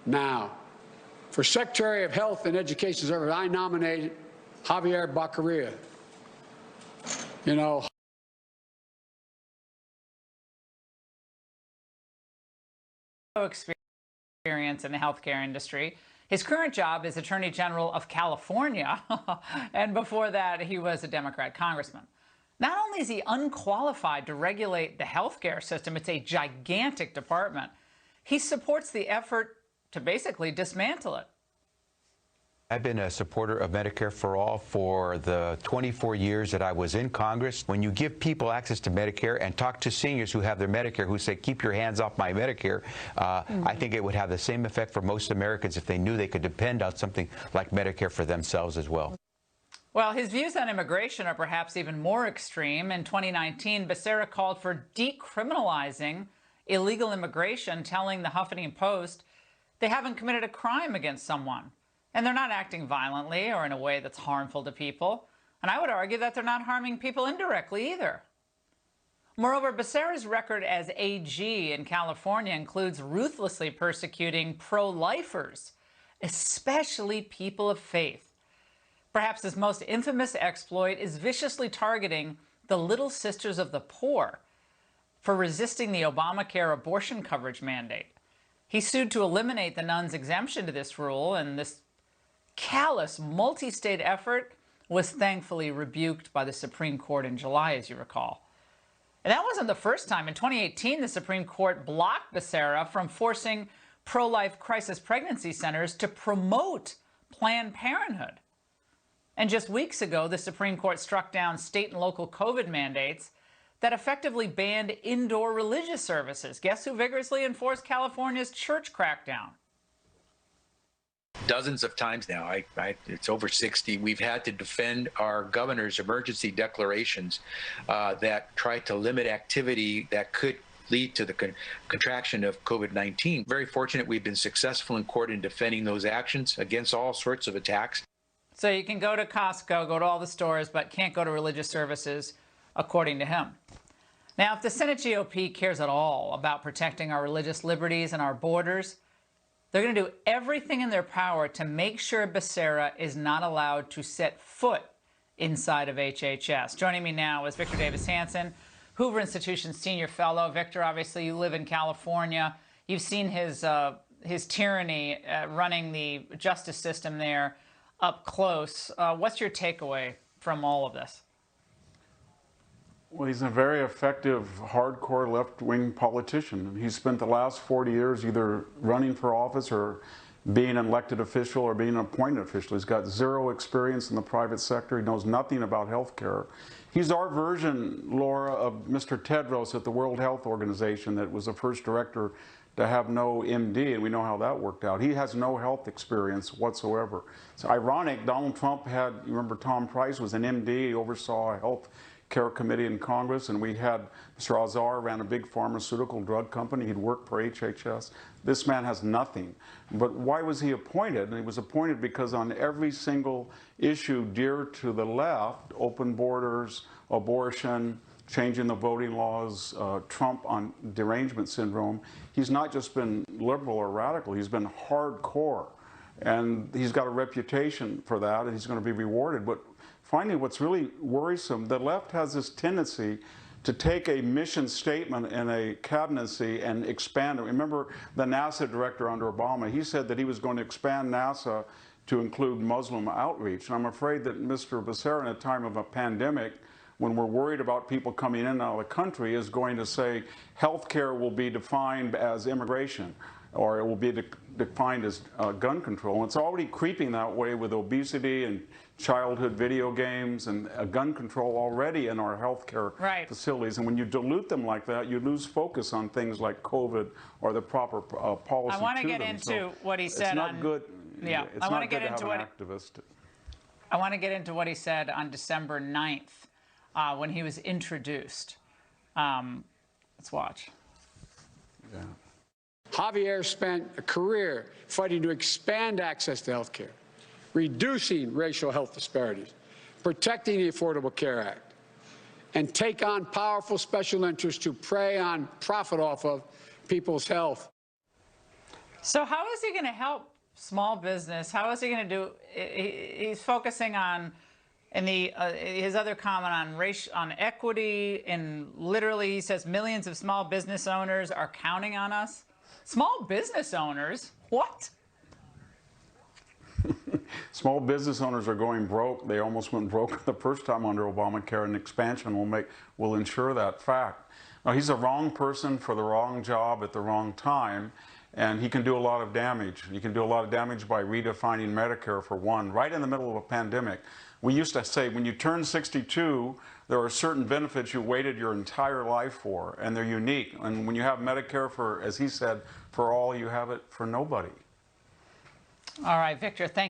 now. For Secretary of Health and Education Service, I nominated Javier Becerra. You know, experience in the healthcare industry. His current job is Attorney General of California, and before that, he was a Democrat congressman. Not only is he unqualified to regulate the healthcare system, it's a gigantic department, he supports the effort to basically dismantle it. I've been a supporter of Medicare for All for the 24 years that I was in Congress. When you give people access to Medicare and talk to seniors who have their Medicare who say, keep your hands off my Medicare, I think it would have the same effect for most Americans if they knew they could depend on something like Medicare for themselves as well. Well, his views on immigration are perhaps even more extreme. In 2019, Becerra called for decriminalizing illegal immigration, telling the Huffington Post they haven't committed a crime against someone. And they're not acting violently or in a way that's harmful to people. And I would argue that they're not harming people indirectly either. Moreover, Becerra's record as AG in California includes ruthlessly persecuting pro-lifers, especially people of faith. Perhaps his most infamous exploit is viciously targeting the Little Sisters of the Poor for resisting the Obamacare abortion coverage mandate. He sued to eliminate the nuns' exemption to this rule, and this callous multi-state effort was thankfully rebuked by the Supreme Court in July, as you recall. And that wasn't the first time. In 2018, the Supreme Court blocked Becerra from forcing pro-life crisis pregnancy centers to promote Planned Parenthood. And just weeks ago, the Supreme Court struck down state and local COVID mandates that effectively banned indoor religious services. Guess who vigorously enforced California's church crackdown? Dozens of times now, it's over 60, we've had to defend our governor's emergency declarations that try to limit activity that could lead to the contraction of COVID-19. Very fortunate we've been successful in court in defending those actions against all sorts of attacks. So you can go to Costco, go to all the stores, but can't go to religious services, according to him. Now, if the Senate GOP cares at all about protecting our religious liberties and our borders, they're going to do everything in their power to make sure Becerra is not allowed to set foot inside of HHS. Joining me now is Victor Davis Hanson, Hoover Institution's senior fellow. Victor, obviously you live in California. You've seen his tyranny running the justice system there up close. What's your takeaway from all of this? Well, he's a very effective, hardcore left-wing politician. He spent the last 40 years either running for office or being an elected official or being an appointed official. He's got zero experience in the private sector. He knows nothing about health care. He's our version, Laura, of Mr. Tedros at the World Health Organization that was the first director to have no MD, and we know how that worked out. He has no health experience whatsoever. It's ironic, Donald Trump had, you remember Tom Price was an MD, he oversaw a health care committee in Congress, and we had Mr. Azar ran a big pharmaceutical drug company. He'd worked for HHS. This man has nothing. But why was he appointed? And he was appointed because on every single issue dear to the left, open borders, abortion, changing the voting laws, Trump on derangement syndrome, he's not just been liberal or radical, he's been hardcore. And he's got a reputation for that, and he's going to be rewarded. But finally, what's really worrisome, the left has this tendency to take a mission statement in a cabinet and expand it. Remember the NASA director under Obama, he said that he was going to expand NASA to include Muslim outreach. And I'm afraid that Mr. Becerra, in a time of a pandemic, when we're worried about people coming in and out of the country, is going to say health care will be defined as immigration, or it will be defined as gun control. And it's already creeping that way with obesity and childhood video games and gun control already in our healthcare facilities. And when you dilute them like that, you lose focus on things like COVID or the proper policy. I want to get into what he said. It's not good. Yeah, I want to get into what I want to get into what he said on December 9th when he was introduced. Let's watch. Yeah. Javier spent a career fighting to expand access to health care, reducing racial health disparities, protecting the Affordable Care Act, and take on powerful special interests to prey on profit off of people's health. So how is he going to help small business? How is he going to do? He's focusing on, in the his other comment on race, on equity, and literally he says millions of small business owners are counting on us. Small business owners? What? Small business owners are going broke. They almost went broke the first time under Obamacare, and expansion will ensure that fact. Now, he's the wrong person for the wrong job at the wrong time, and he can do a lot of damage. He can do a lot of damage by redefining Medicare, for one, right in the middle of a pandemic. We used to say when you turn 62, there are certain benefits you waited your entire life for, and they're unique. And when you have Medicare for, as he said, for all, you have it for nobody. All right, Victor, thank you.